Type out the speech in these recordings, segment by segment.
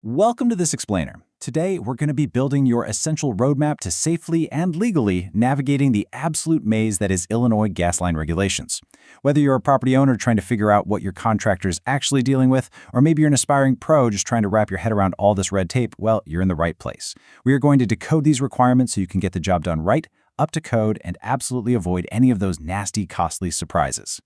Welcome to This Explainer. Today, we're going to be building your essential roadmap to safely and legally navigating the absolute maze that is Illinois gas line regulations. Whether you're a property owner trying to figure out what your contractor is actually dealing with, or maybe you're an aspiring pro just trying to wrap your head around all this red tape, well, you're in the right place. We are going to decode these requirements so you can get the job done right, up to code, and absolutely avoid any of those nasty, costly surprises.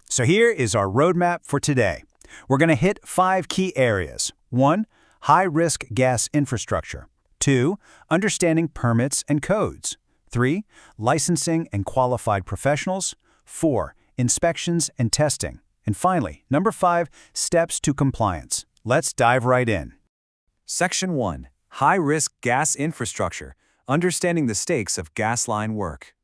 So here is our roadmap for today. We're going to hit 5 key areas. 1. High-risk gas infrastructure. 2. Understanding permits and codes. 3. Licensing and qualified professionals. 4. Inspections and testing. And finally, number 5, steps to compliance. Let's dive right in. Section 1. High-risk gas infrastructure. Understanding the stakes of gas line work.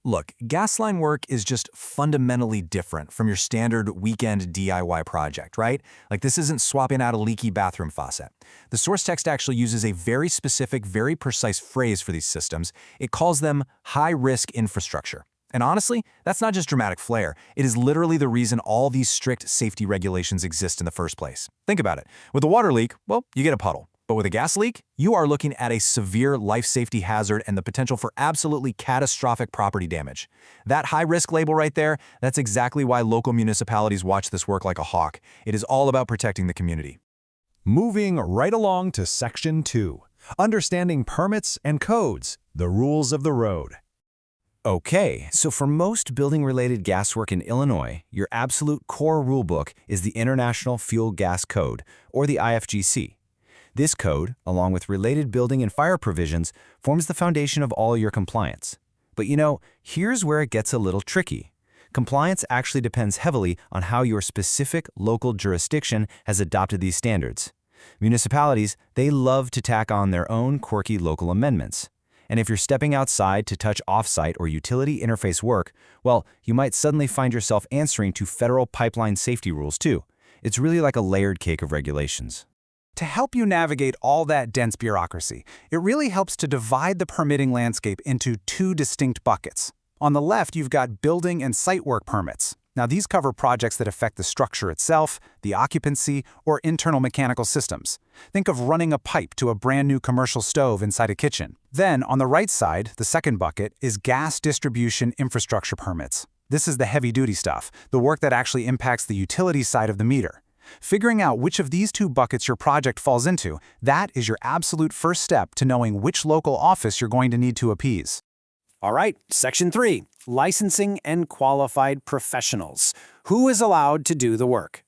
Look, gas line work is just fundamentally different from your standard weekend DIY project, right? Like, this isn't swapping out a leaky bathroom faucet. The source text actually uses a very specific, very precise phrase for these systems. It calls them high-risk infrastructure. And honestly, that's not just dramatic flair. It is literally the reason all these strict safety regulations exist in the first place. Think about it. With a water leak, well, you get a puddle. But with a gas leak, you are looking at a severe life safety hazard and the potential for absolutely catastrophic property damage. That high-risk label right there, that's exactly why local municipalities watch this work like a hawk. It is all about protecting the community. Moving right along to Section 2, Understanding Permits and Codes, the Rules of the Road. Okay, so for most building-related gas work in Illinois, your absolute core rulebook is the International Fuel Gas Code, or the IFGC. This code, along with related building and fire provisions, forms the foundation of all your compliance. But here's where it gets a little tricky. Compliance actually depends heavily on how your specific local jurisdiction has adopted these standards. Municipalities, they love to tack on their own quirky local amendments. And if you're stepping outside to touch off-site or utility interface work, well, you might suddenly find yourself answering to federal pipeline safety rules too. It's really like a layered cake of regulations. To help you navigate all that dense bureaucracy, it really helps to divide the permitting landscape into 2 distinct buckets. On the left, you've got building and site work permits. Now, these cover projects that affect the structure itself, the occupancy, or internal mechanical systems. Think of running a pipe to a brand new commercial stove inside a kitchen. Then, on the right side, the second bucket, is gas distribution infrastructure permits. This is the heavy-duty stuff, the work that actually impacts the utility side of the meter. Figuring out which of these 2 buckets your project falls into, that is your absolute first step to knowing which local office you're going to need to appease. All right, Section 3, Licensing and Qualified Professionals. Who is allowed to do the work?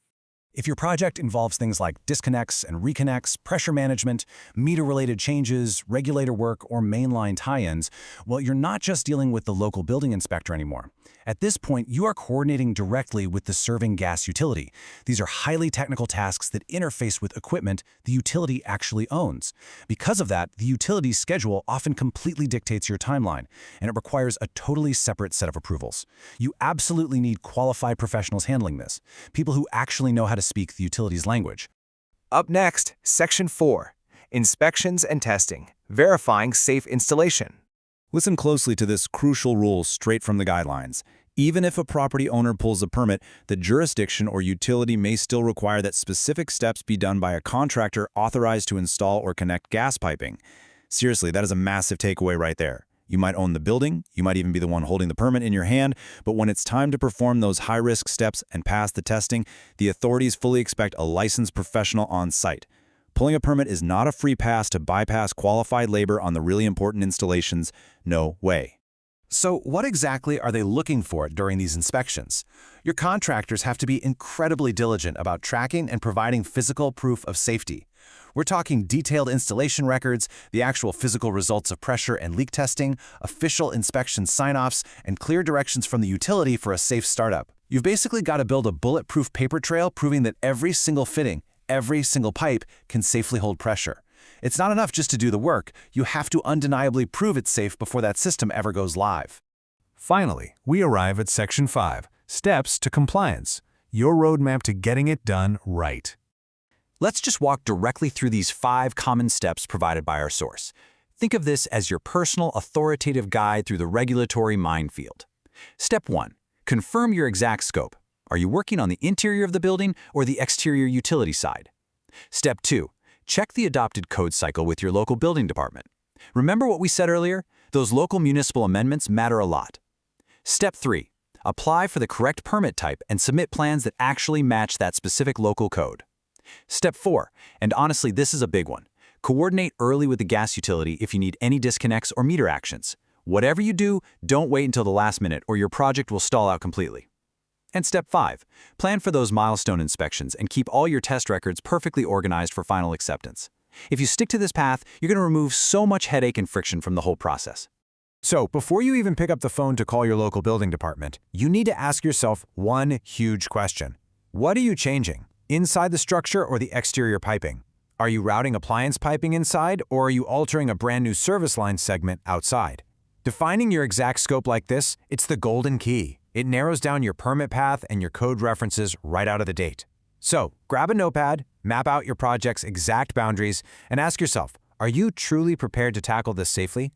If your project involves things like disconnects and reconnects, pressure management, meter-related changes, regulator work, or mainline tie-ins, well, you're not just dealing with the local building inspector anymore. At this point, you are coordinating directly with the serving gas utility. These are highly technical tasks that interface with equipment the utility actually owns. Because of that, the utility's schedule often completely dictates your timeline, and it requires a totally separate set of approvals. You absolutely need qualified professionals handling this, people who actually know how to speak the utility's language. Up next, Section 4. Inspections and testing. Verifying safe installation. Listen closely to this crucial rule straight from the guidelines. Even if a property owner pulls a permit, the jurisdiction or utility may still require that specific steps be done by a contractor authorized to install or connect gas piping. Seriously, that is a massive takeaway right there. You might own the building, you might even be the one holding the permit in your hand, but when it's time to perform those high-risk steps and pass the testing, the authorities fully expect a licensed professional on site. Pulling a permit is not a free pass to bypass qualified labor on the really important installations. No way. So what exactly are they looking for during these inspections? Your contractors have to be incredibly diligent about tracking and providing physical proof of safety. We're talking detailed installation records, the actual physical results of pressure and leak testing, official inspection sign-offs, and clear directions from the utility for a safe startup. You've basically got to build a bulletproof paper trail proving that every single fitting, every single pipe can safely hold pressure. It's not enough just to do the work. You have to undeniably prove it's safe before that system ever goes live. Finally, we arrive at Section 5, Steps to Compliance, your roadmap to getting it done right. Let's just walk directly through these 5 common steps provided by our source. Think of this as your personal authoritative guide through the regulatory minefield. Step 1. Confirm your exact scope. Are you working on the interior of the building or the exterior utility side? Step 2. check the adopted code cycle with your local building department. Remember what we said earlier? Those local municipal amendments matter a lot. Step 3. Apply for the correct permit type and submit plans that actually match that specific local code. Step 4, and honestly this is a big one, coordinate early with the gas utility if you need any disconnects or meter actions. Whatever you do, don't wait until the last minute or your project will stall out completely. And step 5, plan for those milestone inspections and keep all your test records perfectly organized for final acceptance. If you stick to this path, you're going to remove so much headache and friction from the whole process. So, before you even pick up the phone to call your local building department, you need to ask yourself one huge question. What are you changing? Inside the structure or the exterior piping? Are you routing appliance piping inside, or are you altering a brand new service line segment outside? Defining your exact scope like this, it's the golden key. It narrows down your permit path and your code references right out of the gate. So, grab a notepad, map out your project's exact boundaries, and ask yourself, are you truly prepared to tackle this safely?